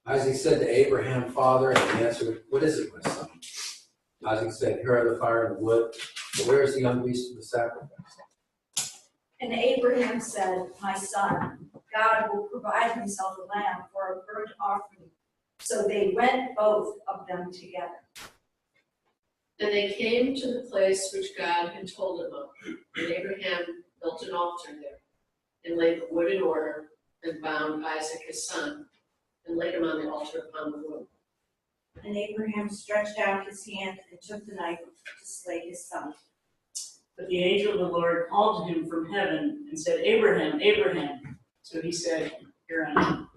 Isaac said to Abraham, Father, and he answered, What is it, my son? Isaac said, Here are the fire and the wood, but where is the young beast of the sacrifice? And Abraham said, My son, God will provide himself a lamb for a burnt offering. So they went both of them together. And they came to the place which God had told them of. And Abraham built an altar there, and laid the wood in order, and bound Isaac his son, and laid him on the altar upon the wood. And Abraham stretched out his hand and took the knife to slay his son. But the angel of the Lord called to him from heaven and said, Abraham, Abraham. So he said, Here I am.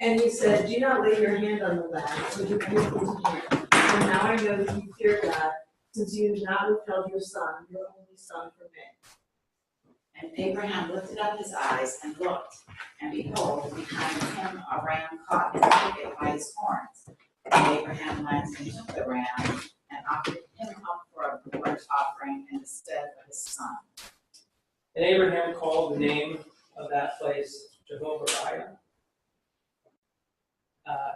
And he said, Do not lay your hand on the lad, or do anything to him. For now I know that you fear God, since you have not withheld your son, your only son, from me. And Abraham lifted up his eyes and looked, and behold, behind him a ram caught in the thicket by his horns. And Abraham went and took the ram and offered him up for a burnt offering in the stead of his son. And Abraham called the name of that place Jehovah-Jireh,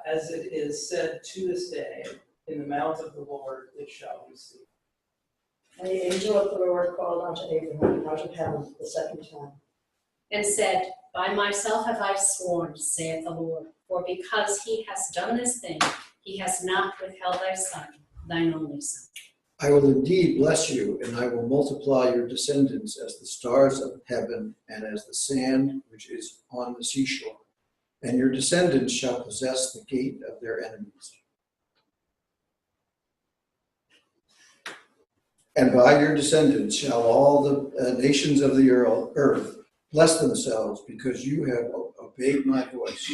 as it is said to this day, in the mount of the Lord it shall be seen. And the angel of the Lord called unto Abraham out of heaven the second time. And said, By myself have I sworn, saith the Lord, for because he has done this thing, he has not withheld thy son, thine only son. I will indeed bless you, and I will multiply your descendants as the stars of heaven and as the sand which is on the seashore. And your descendants shall possess the gate of their enemies. And by your descendants shall all the nations of the earth bless themselves, because you have obeyed my voice.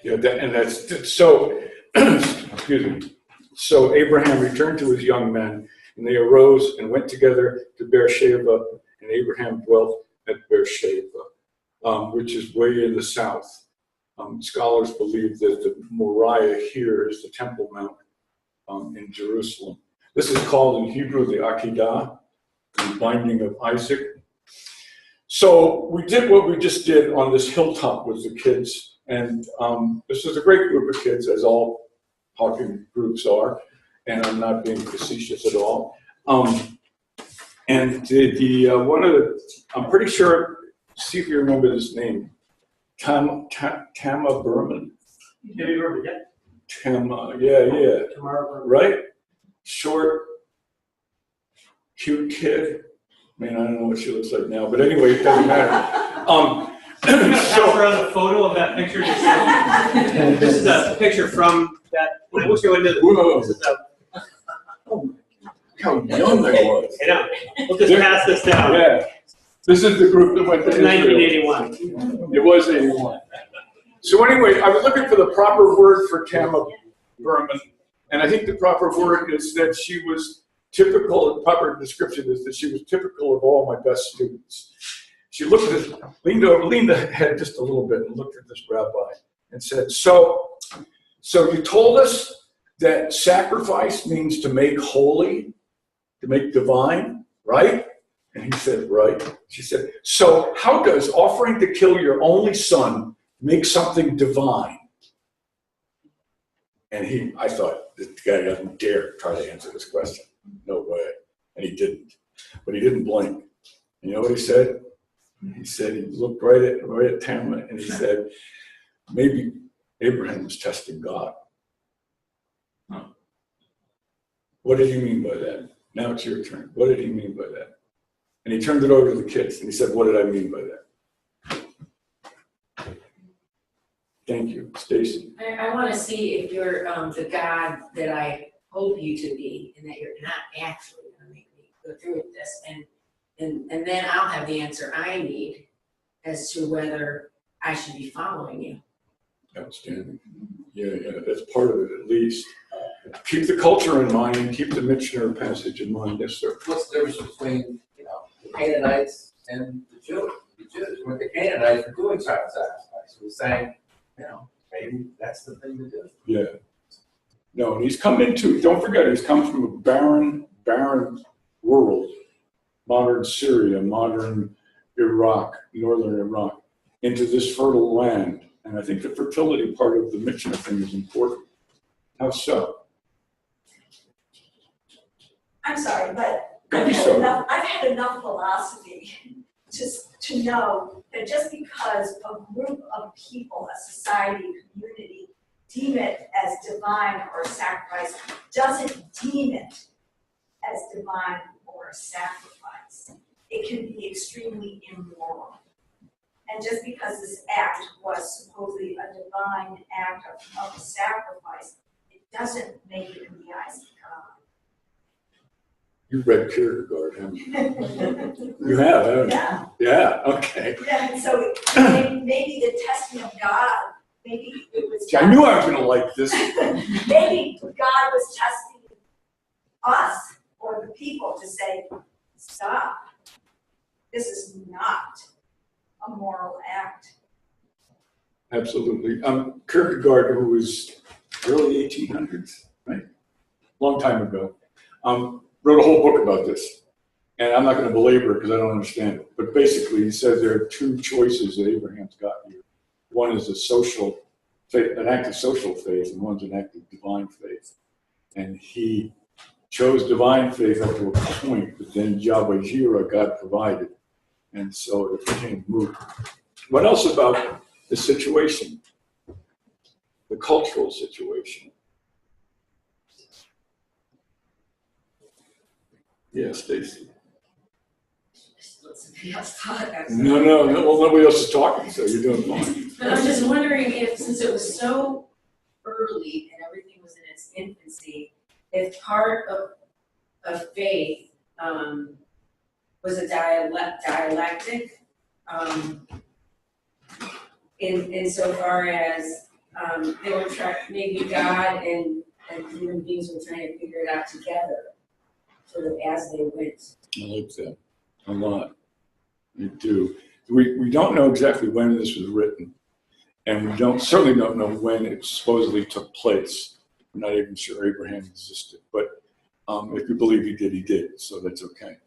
Yeah, that's so. Excuse me. So Abraham returned to his young men, and they arose and went together to Beersheba, and Abraham dwelt at Beersheba, which is way in the south. Scholars believe that the Moriah here is the Temple Mount in Jerusalem. This is called in Hebrew the Akedah, the binding of Isaac. So we did what we just did on this hilltop with the kids, and this is a great group of kids, as all Hawken groups are, and I'm not being facetious at all. And the one of the, I'm pretty sure, see if you remember this name, Tama Berman. Maybe remember, yeah. Tama, yeah. Right? Short, cute kid. Man, I don't know what she looks like now, but anyway, it doesn't matter. So around a photo of that picture. This is a picture from that. I wish I would have known this. This is How young I was. I know. We'll just pass this down. Yeah. This is the group that went to Israel. 1981. It was 81. So anyway, I was looking for the proper word for Tama Berman, and I think the proper word is that she was typical, the proper description is that she was typical of all my best students. She looked at this, leaned the head just a little bit and looked at this rabbi and said, so you told us that sacrifice means to make holy, to make divine, right? And he said, right. She said, so how does offering to kill your only son make something divine? And I thought, this guy doesn't dare try to answer this question. No way. And he didn't. But he didn't blink. And you know what he said? He said, he looked right at Tama, and he said, maybe Abraham was testing God. Huh. What did he mean by that? Now it's your turn. What did he mean by that? And he turned it over to the kids, and he said, what did I mean by that? Thank you. Stacy. I want to see if you're the God that I hope you to be, and that you're not actually going to make me go through with this. And then I'll have the answer I need as to whether I should be following you. Outstanding. Yeah, that's part of it at least. Keep the culture in mind and keep the Mishnah passage in mind. Yes, sir. What's the difference between, the Canaanites and the Jews? With the Canaanites were doing child sacrifice. We're saying, maybe that's the thing to do. Yeah. No, and he's come into, don't forget, he's come from a barren world. Modern Syria, modern Iraq, northern Iraq. into this fertile land. And I think the fertility part of the Mishnah thing is important. How so? I'm sorry, but Maybe so. I've had enough philosophy to know that just because a group of people, a society, a community, deem it as divine or a sacrifice, doesn't deem it as divine or a sacrifice. It can be extremely immoral. And just because this act was supposedly a divine act of sacrifice, it doesn't make it in the eyes of God. You read Kierkegaard, haven't you? You have, haven't you? Yeah. Yeah, okay. Yeah, and so maybe the testing of God, maybe it was. See, I knew I was going to like this. Maybe God was testing us or the people to say, stop. This is not a moral act. Absolutely. Kierkegaard, who was early 1800s, right? Long time ago, wrote a whole book about this. And I'm not going to belabor it because I don't understand it. But basically, he says there are two choices that Abraham's got here. One is a social faith, an act of social faith, and one's an act of divine faith. And he chose divine faith up to a point, but then Yahweh Jireh, God provided. And so it became moot. What else about the situation? The cultural situation. Yeah, Stacy. No, well, nobody else is talking, so you're doing fine. But I'm just wondering if, since it was so early and everything was in its infancy, if part of faith was a dialectic, insofar as they were trying, maybe God and human beings were trying to figure it out together, sort of as they went. I like that a lot. I do. We don't know exactly when this was written, and we certainly don't know when it supposedly took place. We're not even sure Abraham existed, but if you believe he did, so that's okay.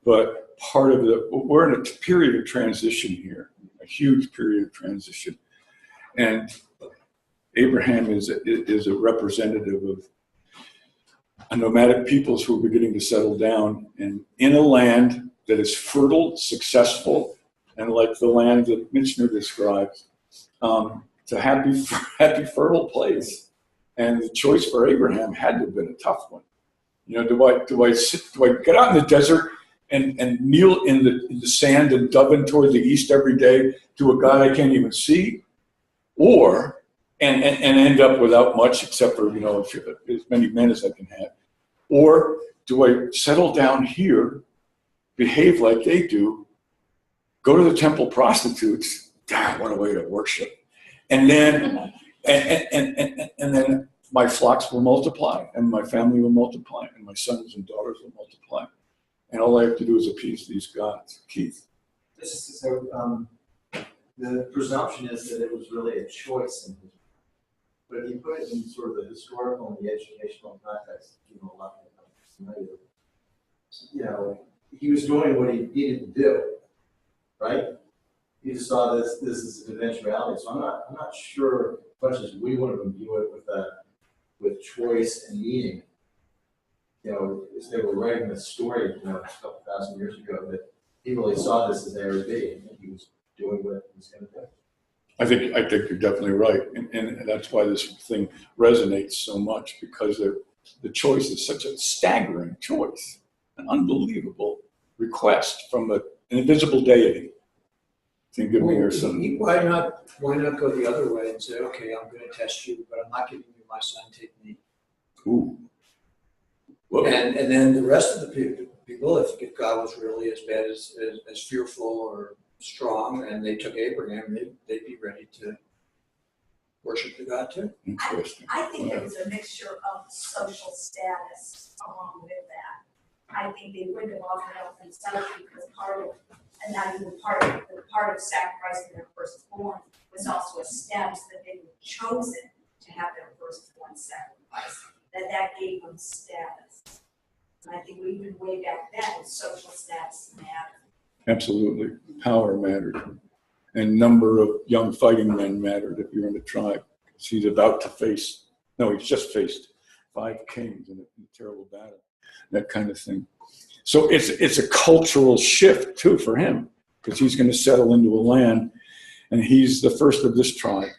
But part of we're in a period of transition here, a huge period of transition, and Abraham is a representative of a nomadic peoples who are beginning to settle down and in a land that is fertile, successful, and like the land that Michener describes, it's a happy, fertile place. And the choice for Abraham had to have been a tough one. You know, do I get out in the desert and kneel in the sand and dove toward the east every day to a God I can't even see, or and end up without much except for as many men as I can have, or do I settle down here, behave like they do, go to the temple prostitutes? God, what a way to worship! And then and then my flocks will multiply, and my family will multiply, and my sons and daughters will multiply. And all I have to do is appease these gods. Keith. So the presumption is that it was really a choice in his. But if you put it in sort of the historical and the educational context, a lot of familiar. He was doing what he needed to do, right? He just saw this is an eventuality. So I'm not sure, as much as we want to view it with choice and meaning. As they were writing this story, a couple thousand years ago, that he really saw this as A or B, and he was doing what he was going to do. I think you're definitely right, and that's why this thing resonates so much, because the choice is such a staggering choice, an unbelievable request from an invisible deity. Can you give me your son? Why not go the other way and say, okay, I'm going to test you, but I'm not giving you my son, take me. Ooh. Whoa. And then the rest of the people, if God was really as bad as fearful or strong, and they took Abraham, they'd be ready to worship the God too. Interesting. I think it was a mixture of social status along with that. I think they wouldn't have offered up themselves because part of sacrificing their firstborn was also a status that they were chosen to have their firstborn sacrificed. That gave them status. And I think even way back then, social status mattered. Absolutely. Power mattered. and number of young fighting men mattered if you're in a tribe. He's about to face, no, he's just faced 5 kings in a terrible battle, that kind of thing. So it's a cultural shift too for him, because he's going to settle into a land, and he's the first of this tribe.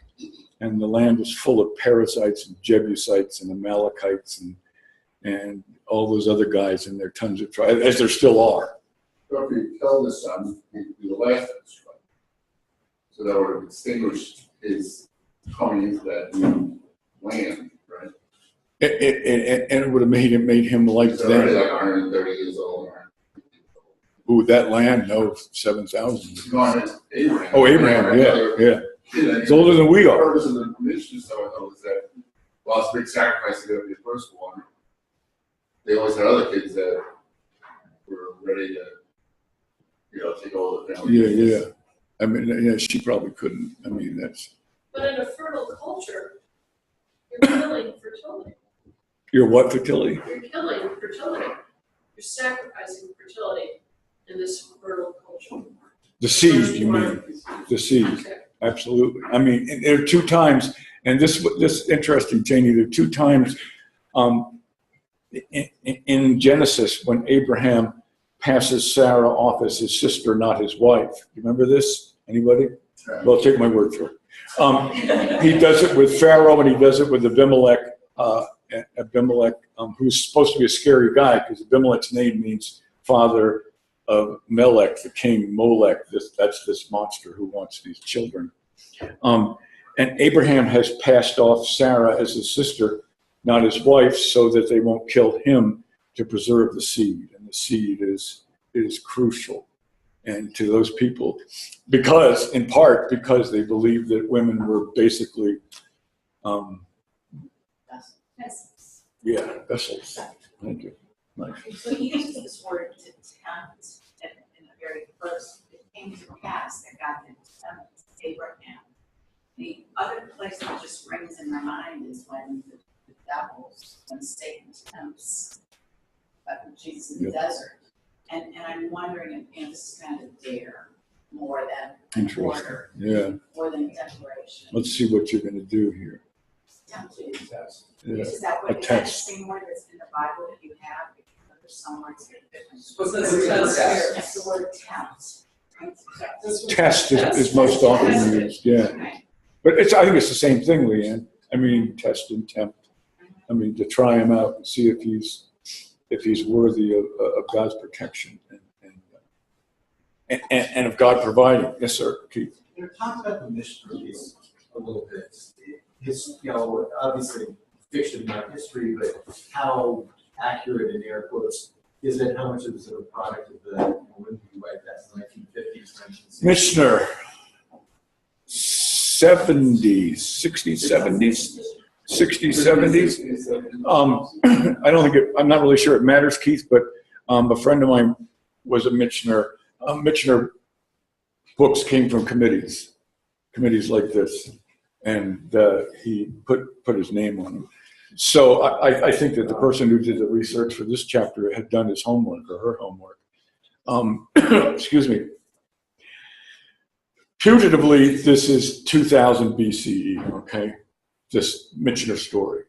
And the land was full of Perizzites and Jebusites and Amalekites and all those other guys, and there are tons of tribes, as there still are. So if you tell the son, he'd be the last of his tribe. So that would extinguish his coming into that new land, right? And it would have made him like He's already them. like 130 years old. Ooh, that land, no, 7,000. He's gone as Abraham. Oh, Abraham, yeah. He's older than we The are. purpose of the mission, so I thought, was that, well, it's a big sacrifice to go to the first one. They always had other kids that were ready to, take over the family. Yeah. I mean, yeah, she probably couldn't. I mean, that's. But in a fertile culture, you're killing fertility. You're what, fertility? You're killing fertility. You're sacrificing fertility in this fertile culture. The seed, you mean? The seed, Okay. absolutely. I mean, and there are 2 times, and this interesting, Janie. There are 2 times in Genesis when Abraham passes Sarah off as his sister, not his wife. You remember this? Anybody? Well, take my word for it. He does it with Pharaoh, and he does it with Abimelech. Abimelech, who's supposed to be a scary guy, because Abimelech's name means father of Melech, the king. Molech, that's this monster who wants these children. And Abraham has passed off Sarah as his sister, not his wife, so that they won't kill him, to preserve the seed. And the seed is crucial. And to those people, in part because they believed that women were basically, vessels. Thank you. Nice. So he uses this word to tempt in the very first, it came to pass that God had tempted Abraham. The other place that just rings in my mind is when when Satan tempts Jesus in the desert. And I'm wondering, this is kind of a dare more than an order, more than a declaration. Let's see what you're going to do here. Tempting. Yeah. Is that A what the test. same word that's in the Bible that you have? Because there's some words that are different. What's the That's the word tempt. Test is most often used, yeah. Okay. But I think it's the same thing, Leanne. I mean, test and tempt. I mean, to try him out and see if he's worthy of God's protection and of God providing. Yes, sir, Keith. Talk about the mission piece a little bit. His, obviously fiction, not history, but how accurate in air quotes is it? How much of it is a product of the, when did you write that, 1950s, 1960s? Mishner, 70s, 60s, 70s, 60s, 70s. I don't think I'm not really sure it matters, Keith, but a friend of mine was a Mishner. Mishner books came from committees like this, and he put his name on them. So I think that the person who did the research for this chapter had done his homework or her homework. Excuse me. Putatively, this is 2000 BCE, okay? This Mishner story,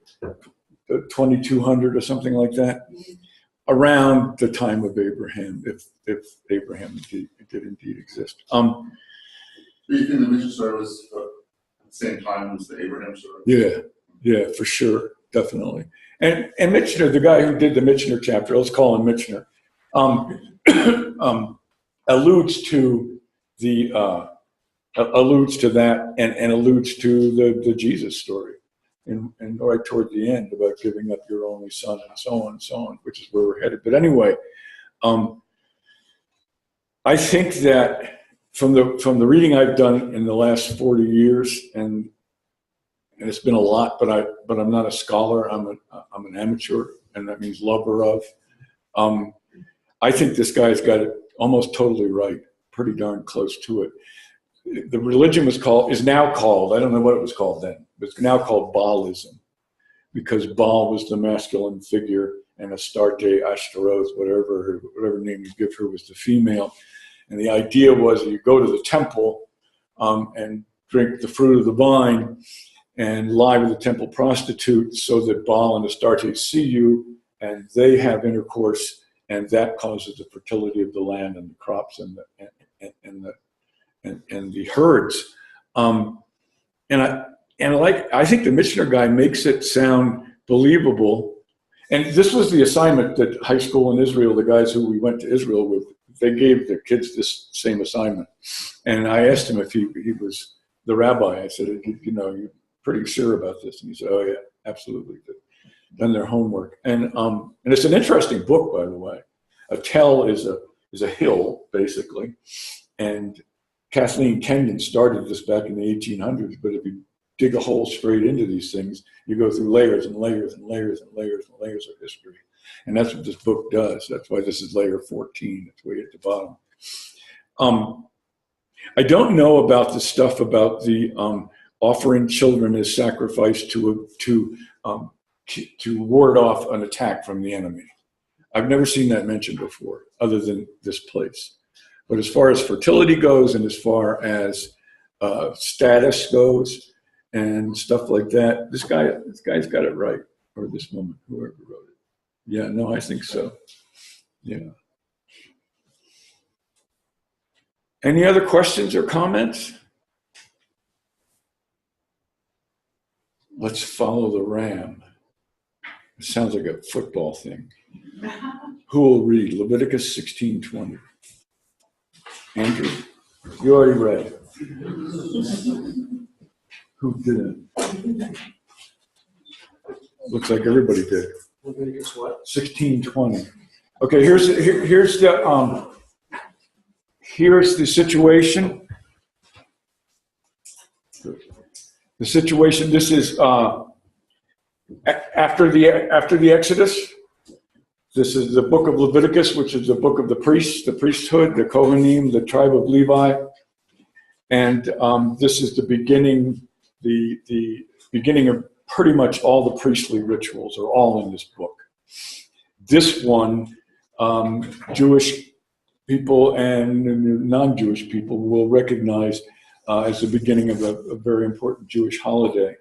2200 or something like that, around the time of Abraham, if Abraham did indeed exist. Do you think the mission service at the same time as the Abraham story? Yeah, for sure, definitely. And Mishner, the guy who did the Mishner chapter, let's call him Mishner, alludes to that and alludes to the Jesus story, and right toward the end about giving up your only son and so on, which is where we're headed. But anyway, I think that from the reading I've done in the last 40 years, and it's been a lot, but I'm not a scholar. I'm an amateur, and that means lover of. I think this guy's got it almost totally right, pretty darn close to it. The religion is now called, I don't know what it was called then, but it's now called Baalism, because Baal was the masculine figure and Astarte, Ashtaroth, whatever name you give her was the female. And the idea was you go to the temple and drink the fruit of the vine and lie with the temple prostitute so that Baal and Astarte see you and they have intercourse, and that causes the fertility of the land and the crops and the herds. I think the Mishnah guy makes it sound believable. And this was the assignment that high school in Israel, the guys who we went to Israel with, they gave their kids this same assignment. And I asked him if he was the rabbi. I said, you're pretty sure about this? And he said, oh yeah, absolutely. They've done their homework. And it's an interesting book, by the way. A tell is a hill, basically. And Kathleen Kenyon started this back in the 1800s, but if you dig a hole straight into these things, you go through layers and layers and layers and layers and layers of history. And that's what this book does. That's why this is layer 14. It's way at the bottom. I don't know about the stuff about the offering children as sacrifice to ward off an attack from the enemy. I've never seen that mentioned before, other than this place. But as far as fertility goes, and as far as status goes, and stuff like that, this guy's got it right, or this woman, whoever wrote it. Yeah, no, I think so. Yeah. Any other questions or comments? Let's follow the ram. It sounds like a football thing. Who will read Leviticus 16:20? Andrew, you already read. Who didn't? Looks like everybody did. Leviticus what? 16:20. Okay, here's the situation. The situation. This is after the Exodus. This is the book of Leviticus, which is the book of the priests, the priesthood, the Kohanim, the tribe of Levi, and this is the beginning. The beginning of pretty much all the priestly rituals are all in this book. This one, Jewish people and non-Jewish people will recognize as the beginning of a very important Jewish holiday.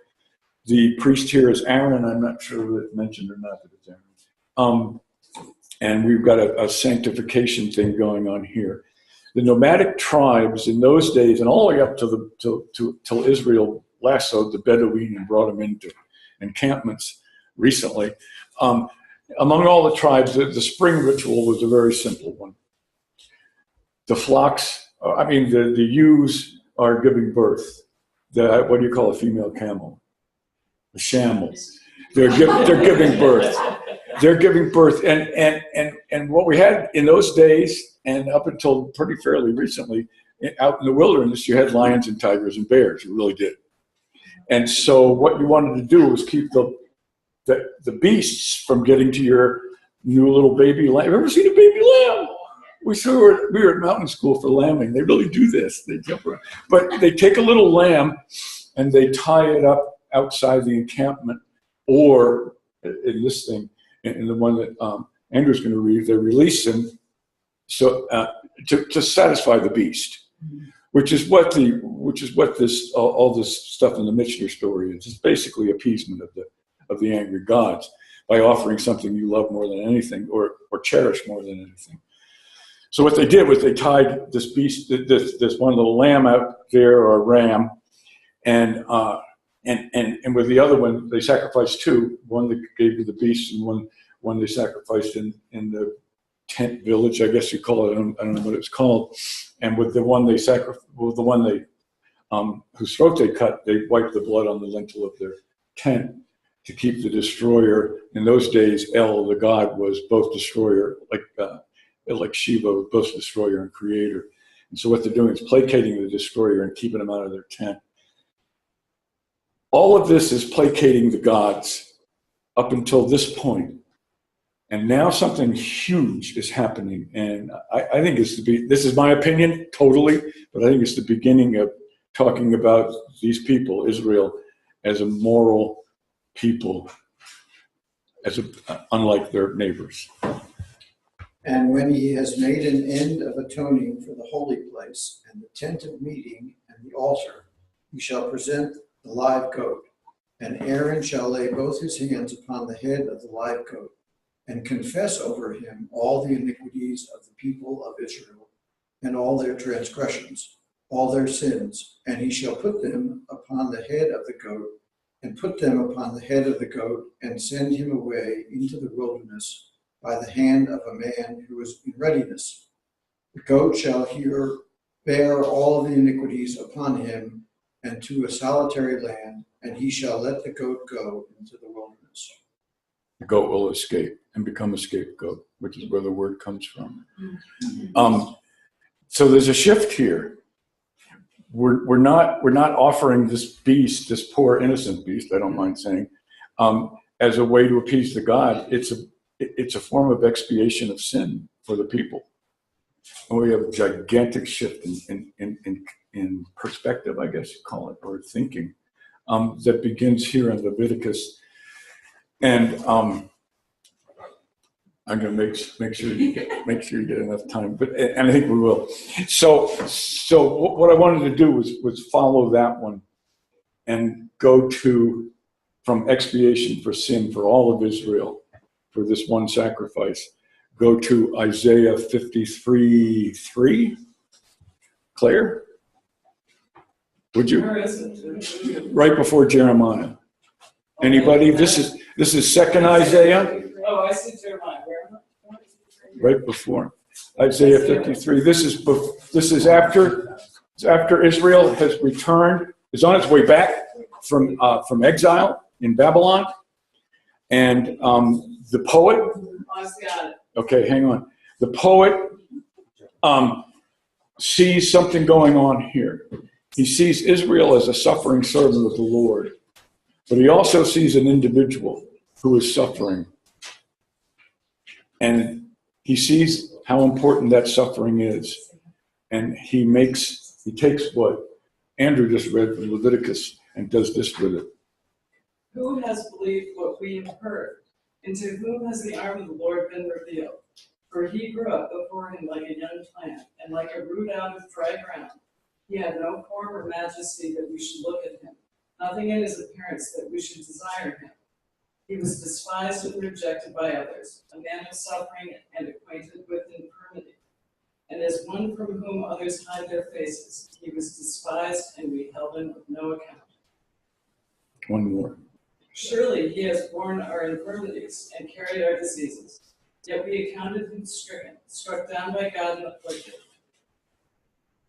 The priest here is Aaron. I'm not sure whether it's mentioned or not that it's Aaron. And we've got a sanctification thing going on here. The nomadic tribes in those days, and all the way up till Israel lassoed the Bedouin and brought them into encampments recently. Among all the tribes, the spring ritual was a very simple one. The flocks, the ewes are giving birth. What do you call a female camel? A camel. They're giving birth. They're giving birth, and what we had in those days, and up until pretty fairly recently, out in the wilderness, you had lions and tigers and bears. You really did. And so, what you wanted to do was keep the beasts from getting to your new little baby lamb. Have you ever seen a baby lamb? We were at mountain school for lambing. They really do this. They jump around, but they take a little lamb and they tie it up outside the encampment, or in this thing. And the one that Andrew's going to read, they release him so to satisfy the beast, which is what this all this stuff in the Mishnah story is. It's basically appeasement of the angry gods by offering something you love more than anything, or cherish more than anything. So what they did was they tied this beast, this one little lamb out there, or a ram, and with the other one, they sacrificed two. One that gave you the beast, and one they sacrificed in the tent village, I guess you call it. I don't know what it's called. And with the one they whose throat they cut, they wiped the blood on the lintel of their tent to keep the destroyer. In those days, El, the god, was both destroyer, like Shiva, both destroyer and creator. And so what they're doing is placating the destroyer and keeping him out of their tent. All of this is placating the gods up until this point. And now something huge is happening. And I think this is my opinion, totally, but I think it's the beginning of talking about these people, Israel, as a moral people, unlike their neighbors. And when he has made an end of atoning for the holy place and the tent of meeting and the altar, he shall present the live goat. And Aaron shall lay both his hands upon the head of the live goat, and confess over him all the iniquities of the people of Israel, and all their transgressions, all their sins, and he shall put them upon the head of the goat, and put them upon the head of the goat, and send him away into the wilderness by the hand of a man who is in readiness. The goat shall here bear all of the iniquities upon him, and to a solitary land, and he shall let the goat go into the wilderness. The goat will escape and become a scapegoat, which is where the word comes from. So there's a shift here. We're not offering this beast, this poor innocent beast, I don't mind saying, as a way to appease the God. It's a form of expiation of sin for the people. And we have a gigantic shift in perspective, I guess you call it, or thinking, that begins here in Leviticus. And I'm going to make sure you get enough time, and I think we will. So what I wanted to do was follow that one and go to, from expiation for sin for all of Israel, for this one sacrifice, go to Isaiah 53:3. Claire, would you? Where is it? Right before Jeremiah. Anybody? This is second Isaiah. Oh, I see Jeremiah. Right before Isaiah 53. This is after Israel has returned, is on its way back from exile in Babylon, and the poet. Okay, hang on. The poet sees something going on here. He sees Israel as a suffering servant of the Lord, but he also sees an individual who is suffering. And he sees how important that suffering is. And he takes what Andrew just read from Leviticus and does this with it. Who has believed what we have heard? And to whom has the arm of the Lord been revealed? For he grew up before him like a young plant, and like a root out of dry ground. He had no form or majesty that we should look at him, nothing in his appearance that we should desire him. He was despised and rejected by others, a man of suffering and acquainted with infirmity. And as one from whom others hide their faces, he was despised, and we held him of no account. One more. Surely he has borne our infirmities and carried our diseases. Yet we accounted him stricken, struck down by God and afflicted.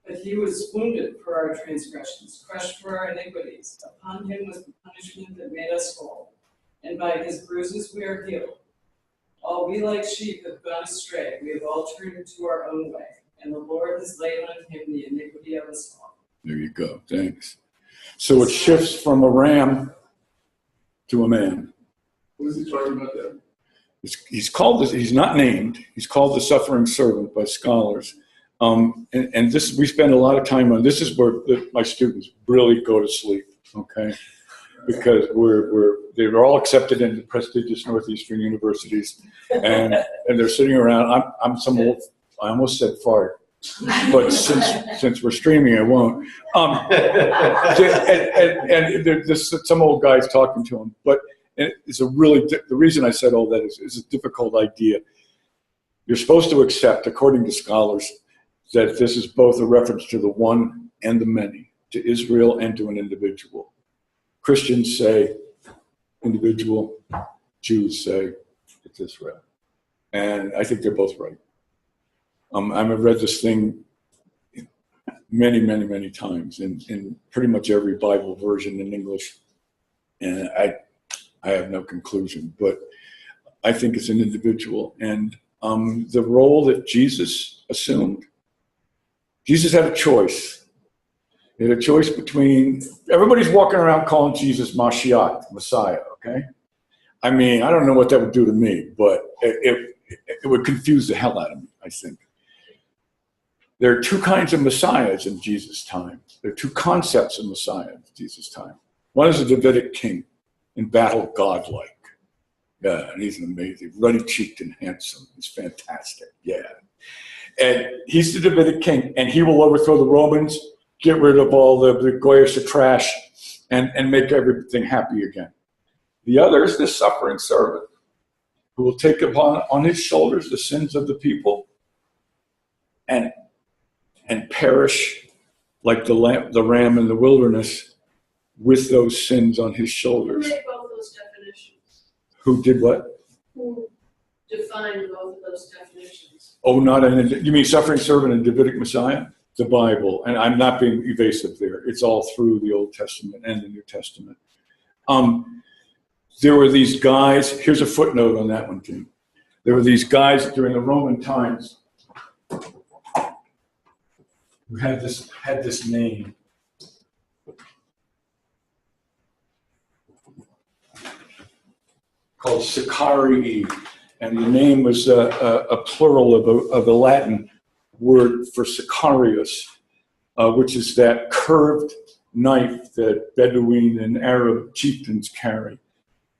But he was wounded for our transgressions, crushed for our iniquities. Upon him was the punishment that made us whole, and by his bruises we are healed. All we like sheep have gone astray, we have all turned to our own way, and the Lord has laid on him the iniquity of us all. There you go, thanks. So it shifts from a ram to a man. What is he talking about there? He's not named, he's called the suffering servant by scholars. And this, we spend a lot of time on, this is where my students really go to sleep, okay? Because they're all accepted into prestigious Northeastern universities, and they're sitting around. I'm some old, I almost said fart, but since we're streaming, I won't. And there's some old guys talking to them, but it's a really, the reason I said all that is a difficult idea. You're supposed to accept, according to scholars, that this is both a reference to the one and the many, to Israel and to an individual. Christians say individual, Jews say it's Israel. And I think they're both right. I've read this thing many, many, many times in pretty much every Bible version in English. And I have no conclusion, but I think it's an individual. And the role that Jesus assumed, Jesus had a choice. He had a choice between, everybody's walking around calling Jesus Mashiach, Messiah, okay? I mean, I don't know what that would do to me, but it would confuse the hell out of me, I think. There are two kinds of Messiahs in Jesus' time. There are two concepts of Messiah in Jesus' time. One is a Davidic king, in battle godlike. Yeah, and he's amazing, ruddy-cheeked and handsome. He's fantastic, yeah. And he's the Davidic king, and he will overthrow the Romans, get rid of all the Goyish trash and make everything happy again. The other is the suffering servant who will take upon on his shoulders the sins of the people and perish like the ram in the wilderness with those sins on his Who shoulders. made both those definitions? Who did what? Who defined both of those definitions? Oh, you mean suffering servant and Davidic Messiah? The Bible, and I'm not being evasive there. It's all through the Old Testament and the New Testament. There were these guys, here's a footnote on that one, Jim. There were these guys during the Roman times who had this name. Called Sicarii, and the name was a plural of a Latin word for Sicarius, which is that curved knife that Bedouin and Arab chieftains carry.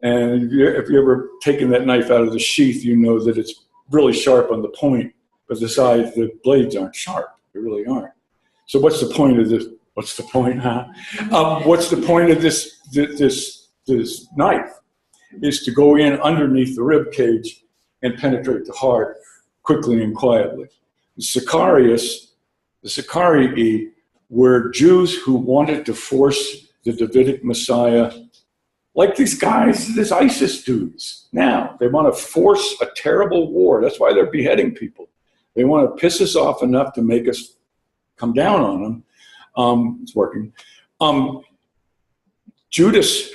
And if you ever taken that knife out of the sheath, you know that it's really sharp on the point, but the blades aren't sharp. They really aren't. So what's the point of this? What's the point, huh? What's the point of this knife? Is to go in underneath the rib cage and penetrate the heart quickly and quietly. The Sicarii were Jews who wanted to force the Davidic Messiah, like these guys, these ISIS dudes. Now, they want to force a terrible war. That's why they're beheading people. They want to piss us off enough to make us come down on them. It's working. Judas'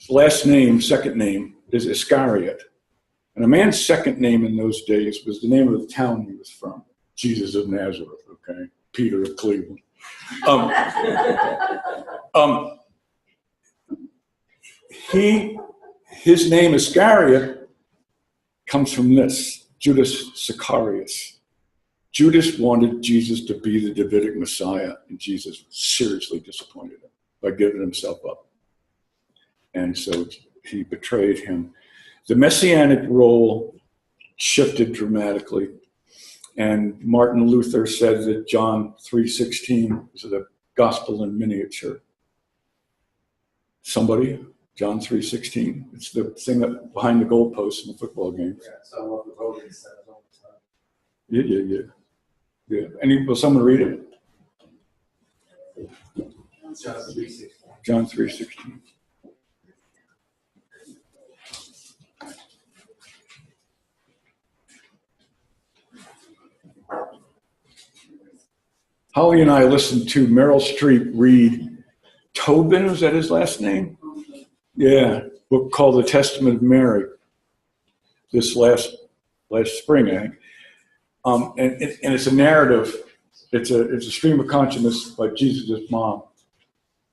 last name, second name, is Iscariot. And a man's second name in those days was the name of the town he was from. Jesus of Nazareth, okay? Peter of Cleveland. His name Iscariot comes from this, Judas Sicarius. Judas wanted Jesus to be the Davidic Messiah, and Jesus seriously disappointed him by giving himself up. And so he betrayed him. The messianic role shifted dramatically. And Martin Luther said that John 3:16 is the gospel in miniature. Somebody? John 3:16. It's the thing that behind the goalposts in the football games. Yeah, so what the voting says all the time. Yeah. Will someone read it? John 3:16. John 3:16. Holly and I listened to Meryl Streep read Tobin, was that his last name? Yeah, book called The Testament of Mary. This last spring, I think. And it's a narrative. It's a stream of consciousness by Jesus' mom.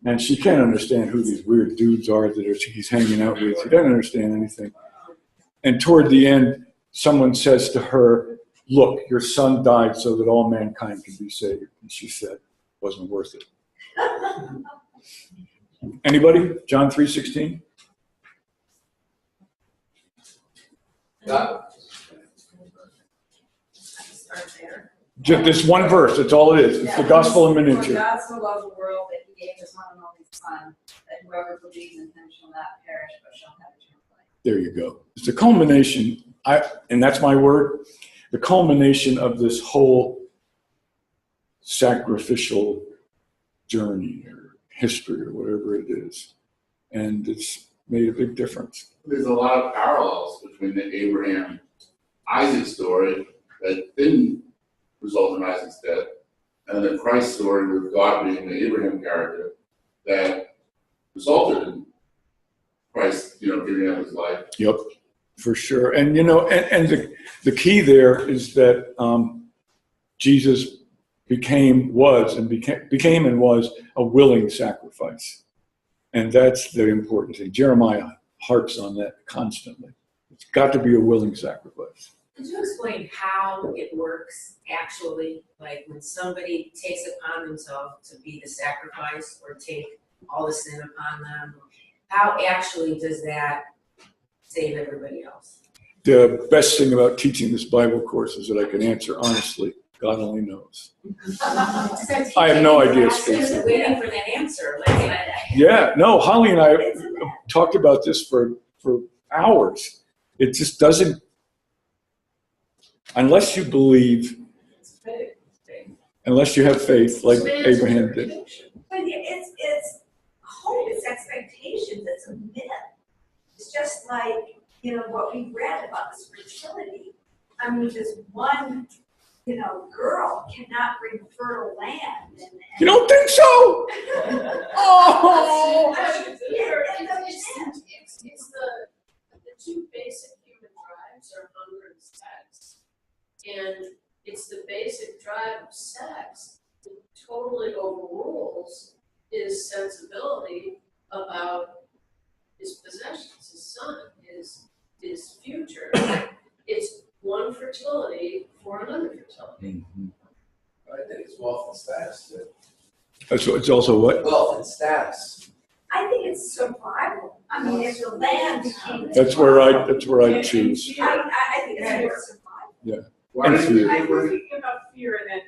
And she can't understand who these weird dudes are that he's hanging out with. She doesn't understand anything. And toward the end, someone says to her, "Look, your son died so that all mankind can be saved." And she said, "It wasn't worth it." Anybody? John 3:16? Start there. Just this one verse, that's all it is. It's the gospel in For miniature. God so loved the world that he gave his one and only Son, that whoever believes in him shall not perish but shall have eternal life. There you go. It's the culmination, and that's my word, the culmination of this whole sacrificial journey or history or whatever it is. And it's made a big difference. There's a lot of parallels between the Abraham-Isaac story that didn't result in Isaac's death, and the Christ story with God being the Abraham character that resulted in Christ, giving up his life. Yep, for sure. And and the key there is that Jesus became and was a willing sacrifice. And that's the important thing. Jeremiah harps on that constantly. It's got to be a willing sacrifice. Could you explain how it works actually? Like when somebody takes upon themselves to be the sacrifice or take all the sin upon them, how actually does that save everybody else? The best thing about teaching this Bible course is that I can answer honestly. God only knows. I have no idea, Stacy. Waiting for that answer, like, Yeah, no, Holly and I talked about this for hours. It just doesn't, unless you believe, unless you have faith like Abraham did. But it's hope, it's expectations, it's a myth. It's just like, what we read about this fertility. I mean, this one, girl cannot bring fertile land. You don't think so? Oh! It's the two basic human drives are hunger and sex. And it's the basic drive of sex that totally overrules his sensibility about his possessions, his son, his future. It's one fertility for another fertility. I think it's wealth and status too. It's also what? Wealth and status. I think it's survival. I mean, if the land became. That's where I choose. I think it's more survival. Yeah. Why And do fear. you I think was we're, thinking about fear and that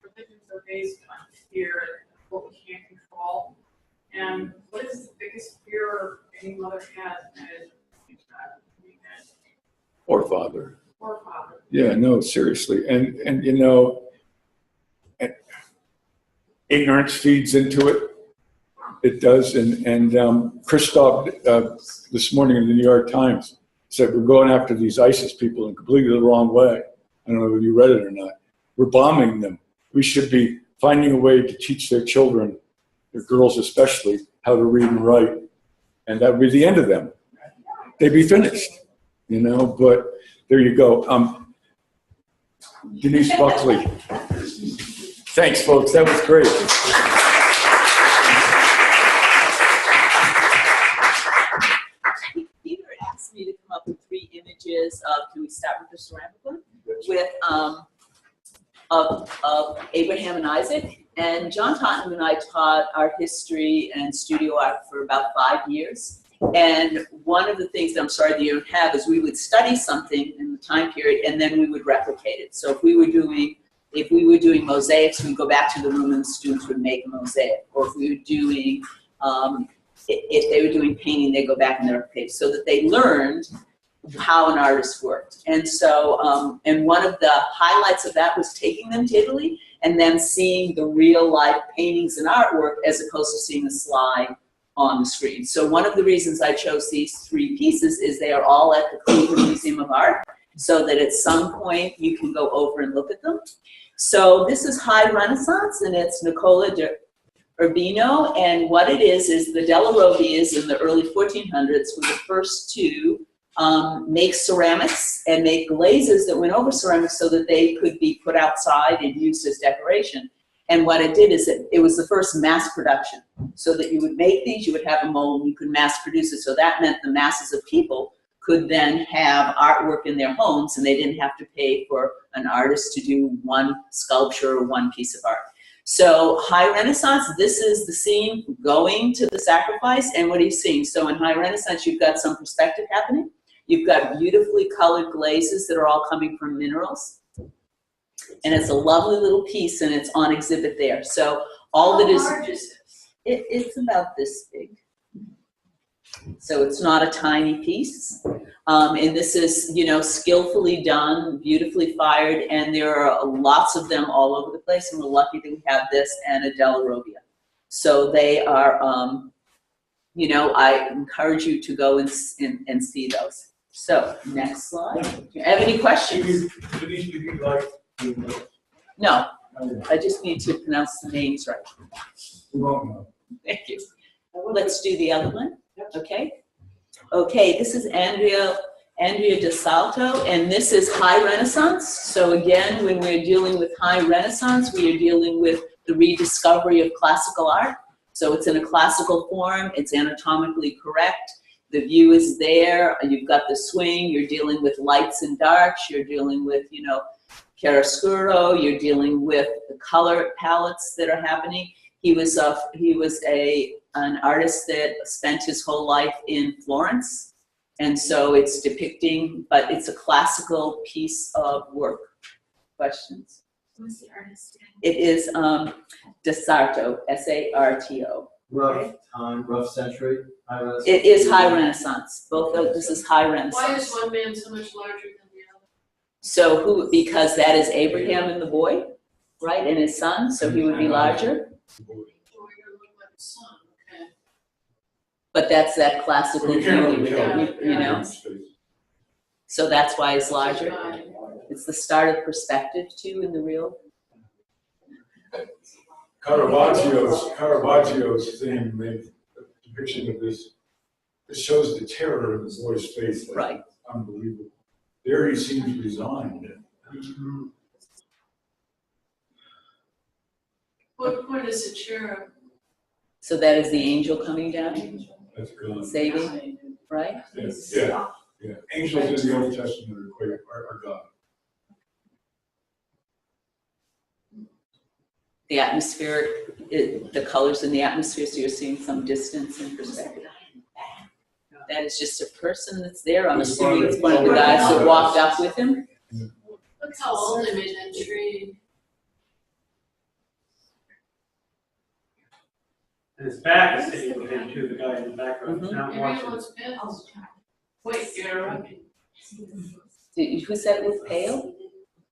religions are based on fear and what we can't control. And what is the biggest fear any mother has as a child? Or father. Or father. Yeah, no, seriously. And ignorance feeds into it. It does. And Christoph this morning in the New York Times said, we're going after these ISIS people in completely the wrong way. I don't know if you read it or not. We're bombing them. We should be finding a way to teach their children, their girls especially, how to read and write. And that would be the end of them. They'd be finished, but there you go. Denise Buckley. Thanks, folks. That was great. Peter asked me to come up with 3 images of, can we start with the ceramic one? With, of Abraham and Isaac. And John Tottenham and I taught art history and studio art for about 5 years. And one of the things that I'm sorry that you don't have is we would study something in the time period and then we would replicate it. So if we were doing mosaics, we'd go back to the room and the students would make a mosaic. Or if we were doing, if they were doing painting, they'd go back and they'd replicate, so that they learned how an artist worked. And so, and one of the highlights of that was taking them to Italy and then seeing the real life paintings and artwork as opposed to seeing a slide on the screen. So one of the reasons I chose these 3 pieces is they are all at the Cleveland Museum of Art, so that at some point you can go over and look at them. So this is High Renaissance, and it's Nicola de Urbino, and what it is the Della Roviyas in the early 1400s were the first to make ceramics and make glazes that went over ceramics so that they could be put outside and used as decoration. And what it did is it was the first mass production, so that you would make these, you would have a mold, and you could mass produce it. So that meant the masses of people could then have artwork in their homes, and they didn't have to pay for an artist to do one sculpture or one piece of art. So High Renaissance, this is the scene going to the sacrifice, and what are you seeing? So in High Renaissance, you've got some perspective happening. You've got beautifully colored glazes that are all coming from minerals. And it's a lovely little piece, and it's on exhibit there. So all that is, it's about this big. So it's not a tiny piece. And this is, skillfully done, beautifully fired, and there are lots of them all over the place, and we're lucky that we have this and a Della Robbia. So they are, I encourage you to go and see those. So, next slide. Do you have any questions? No, I just need to pronounce the names right. Thank you. Let's do the other one. Okay. Okay, this is Andrea De Salto, and this is High Renaissance. So again, when we're dealing with High Renaissance, we are dealing with the rediscovery of classical art. So it's in a classical form, it's anatomically correct, the view is there, you've got the swing, you're dealing with lights and darks, you're dealing with, chiaroscuro, you're dealing with the color palettes that are happening. He was an artist that spent his whole life in Florence, and so it's depicting, but it's a classical piece of work. Questions? Who's the artist again? It is DeSarto, S-A-R-T-O. Rough time, rough century, high Renaissance. It is high Renaissance. Both of this is high Renaissance. Why is one man so much larger than the other? So who? Because that is Abraham and the boy, right, and his son. So he would be larger. Oh, you're gonna look like the sun, okay. But that's that classical You can't view, really tell. you know. So that's why it's larger. It's the start of perspective too in the real. Caravaggio's thing made a depiction of this. It shows the terror in the boy's face. Like, right. Unbelievable. There he seems resigned. What is a cherub? So that is the angel coming down, That's God. saving, right? Yeah. Angels in the Old Testament are God. The atmospheric, the colors in the atmosphere, so you're seeing some distance and perspective. That is just a person that's there. I'm assuming it's one of the guys that walked up with him. Look how old they made that tree. And his back is taken with him too, the guy in the background, he's not watching. Everyone's pale. Wait, you're interrupting. Who said it was pale?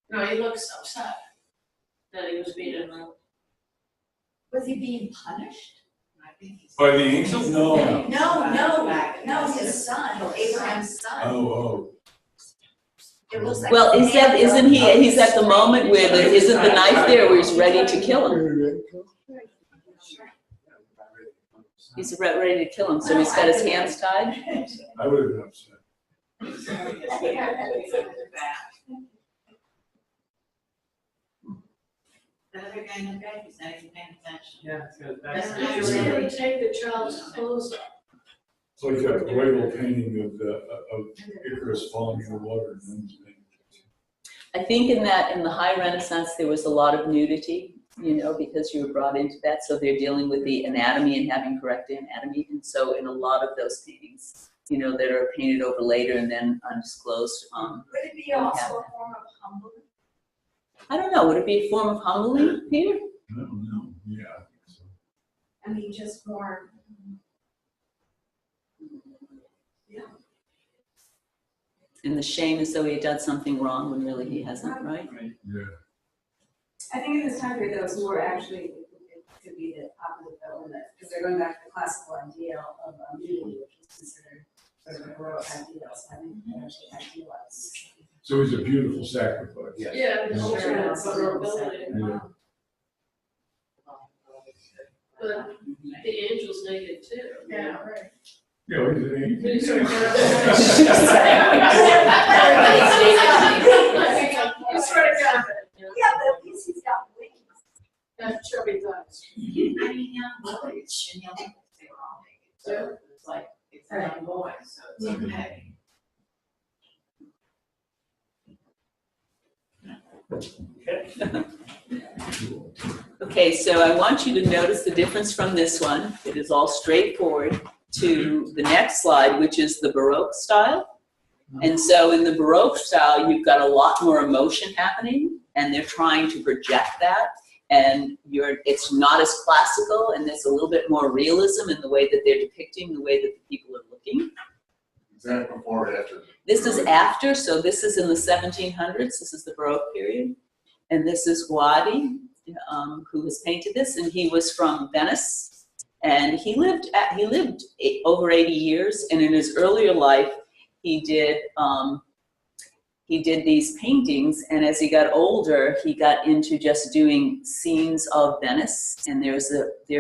No, he looks upset that he was being interrupted. Was he being punished? By the angel? No. No, his son, Abraham's son. Oh. It looks like. Well, isn't he, he's at the moment where isn't the knife there where he's ready to kill him? He's ready to kill him, so he's got his hands tied. I would have been upset. The other guy in the back, he's not even paying attention. Yeah, it's got his back. That's not really take the child's clothes off. It's like that oil painting of Icarus falling in the water. And then I think in the high Renaissance, there was a lot of nudity, because you were brought into that. So they're dealing with the anatomy and having correct anatomy. And so in a lot of those paintings, that are painted over later and then undisclosed. Would it be also a form of humbling? I don't know. Would it be a form of humbling, Peter? No. Yeah. I mean, just more. And the shame as though he had done something wrong when really he hasn't, right? Yeah. I think in this time period, those who are actually, it could be the opposite though, because they're going back to the classical ideal of nudity, which is considered sort of a heroic ideal, so I think they actually idealized. So he's a beautiful sacrifice. Yeah, it's sure, it's vulnerability. Yeah. But the angel's naked too. Yeah, right. Yeah, he's an angel. He's sort of got Yeah, but at least he's got wings. That's chubby thighs. I mean, young boys, and they were all naked, so it's like, it's a young boy, so it's okay. Okay, so I want you to notice the difference from this one. It is all straightforward to the next slide, which is the Baroque style. And so in the Baroque style, you've got a lot more emotion happening, and they're trying to project that. And it's not as classical, and there's a little bit more realism in the way that they're depicting the way that the people are looking. Is that before or after? This is after, so this is in the 1700s. This is the Baroque period. And this is Guadi, who has painted this, and he was from Venice. And he lived over 80 years, and in his earlier life, he did these paintings, and as he got older, he got into just doing scenes of Venice. And there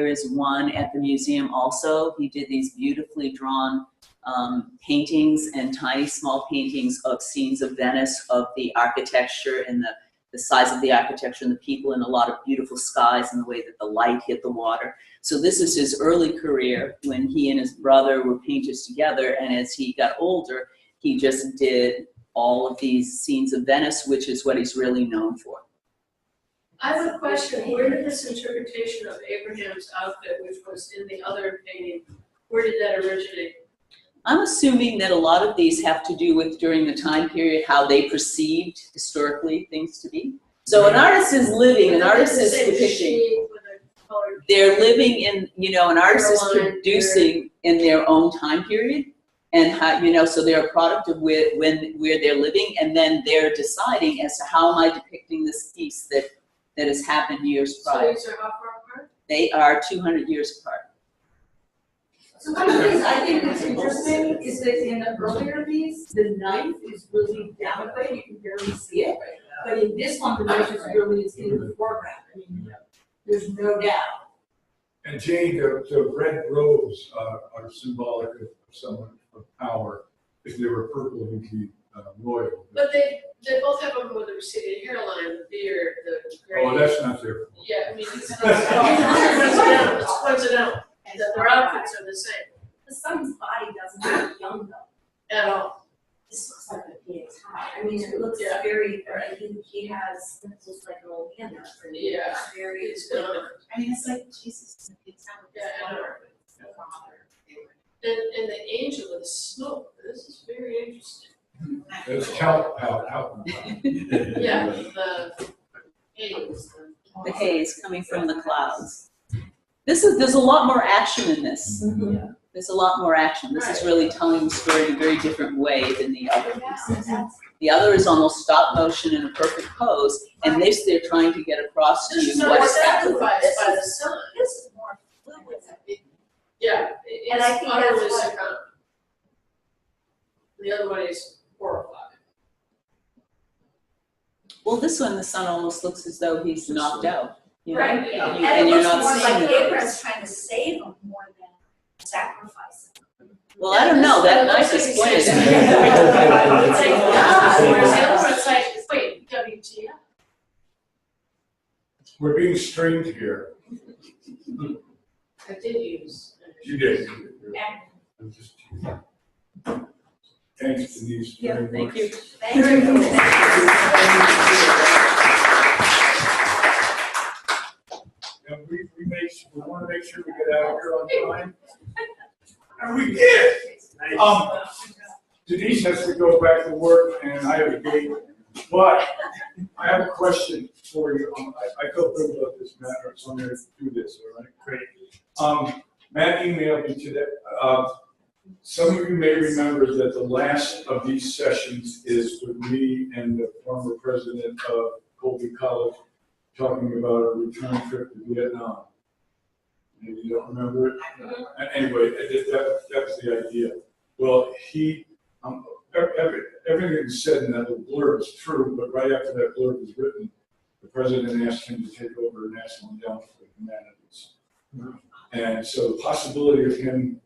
is one at the museum also. He did these beautifully drawn paintings and tiny small paintings of scenes of Venice, of the architecture and the size of the architecture and the people, and a lot of beautiful skies and the way that the light hit the water. So this is his early career when he and his brother were painters together, and as he got older, he just did all of these scenes of Venice, which is what he's really known for. I have a question. Where did this interpretation of Abraham's outfit, which was in the other painting, where did that originate? I'm assuming that a lot of these have to do with during the time period how they perceived historically things to be. So an artist is living, an artist is depicting. Sheet with a colored- They're living in, an artist is Caroline, producing in their own time period. And how, so they're a product of where they're living, and then they're deciding as to how am I depicting this piece that has happened years So prior. these are how far apart? They are 200 years apart. So one of the things I think that's interesting is that in the earlier piece, the knife is really downplayed, you can barely see it. But in this one, the knife is really in the foreground, I mean, there's no doubt. And Jane, the red robes are symbolic of someone of power. If they were purple, it would be royal. But they both have them with the receding hairline, the beard, the gray. Oh, that's not their fault. Yeah, I mean, it's coincidental, it's coincidental, that their outfits are the same. The son's body doesn't look young though. At all. This looks like a kid's high. I mean, it looks very, he has, it looks like an old man. Yeah. It's very, It's gone. I mean, it's like Jesus, it's not with his Yeah, I know. father, it's the father. And the angel with the smoke, this is very interesting. It's help. Yeah, the haze. The haze coming from the clouds. There's a lot more action in this. There's a lot more action. This is really telling the story in a very different way than the other pieces. The other is almost stop motion in a perfect pose, and they're trying to get across to This is you not what is happening. sacrificed by the sun. this is more fluid. Yeah, And I it's think utterly that's what- succumbed. The other one is horrified. Well, this one, the sun almost looks as though he's knocked out. Right, Yeah. and And it you're looks not more seeing like it. Abraham's trying to save him more than sacrifice him. Well, I don't know, that knife is It's pointed. like, ah, whereas the other one, it's like, wait, WTF? We're being streamed here. I did use. You did. I'm just teasing. Thanks, Denise, very much. Thank you. Thank you. And we want to make sure we get out of here on time. And we did. Denise has to go back to work, and I have a date. But I have a question for you. I feel good about this matter, so I'm going to do this. All right, great. Matt emailed me today. Some of you may remember that the last of these sessions is with me and the former president of Colby College talking about a return trip to Vietnam. Maybe you don't remember it? Anyway, that was the idea. Well, everything said in that little blurb is true, but right after that blurb was written, the president asked him to take over National Endowment for the Humanities. And so the possibility of him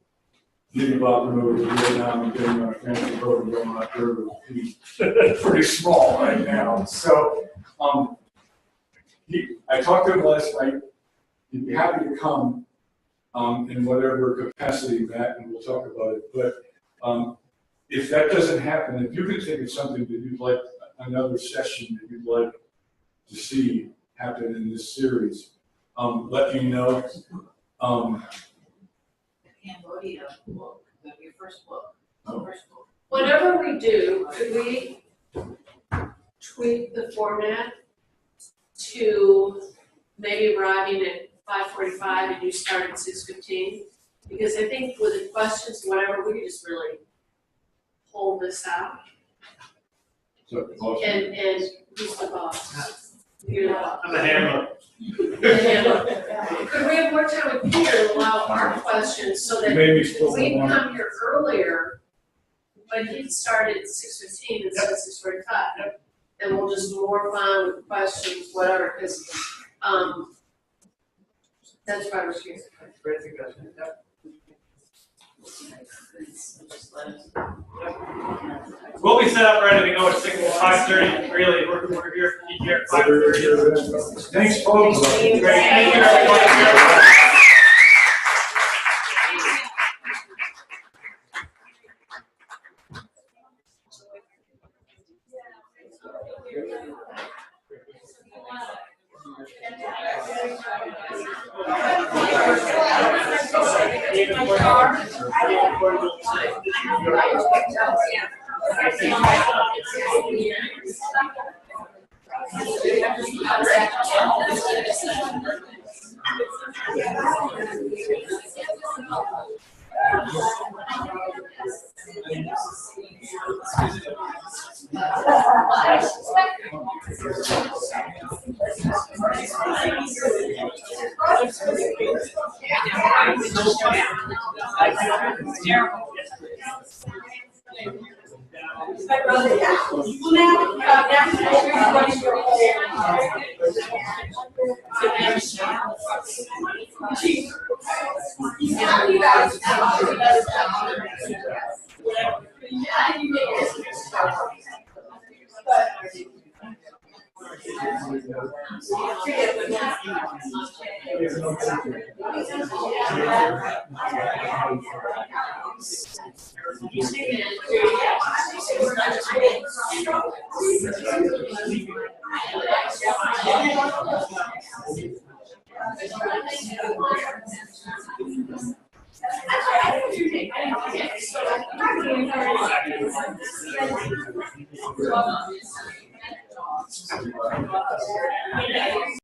getting Bob over to Vietnam and getting on a fancy boat and going out there is pretty small right now. So I talked to him last night. He'd be happy to come in whatever capacity, Matt, and we'll talk about it. But if that doesn't happen, if you can think of something that you'd like, another session that you'd like to see happen in this series, let me know. Cambodia book, your first book. Whatever we do, could we tweak the format to maybe arriving at 5:45 and you start at 6:15? Because I think with the questions, whatever, we can just really pull this out. So, And who's the boss? You're the boss. I'm a handler. Could we have more time with Peter and allow our questions so that Maybe still we one. come here earlier, but he started at 6:15 instead of 6:45. And we'll just more fun with questions, whatever, because, that's why we're here. Great suggestion. We'll be set up ready to go at 5:30. Really, we're here at 5:30. Thanks, folks. Great. Thank you, everyone. Yeah.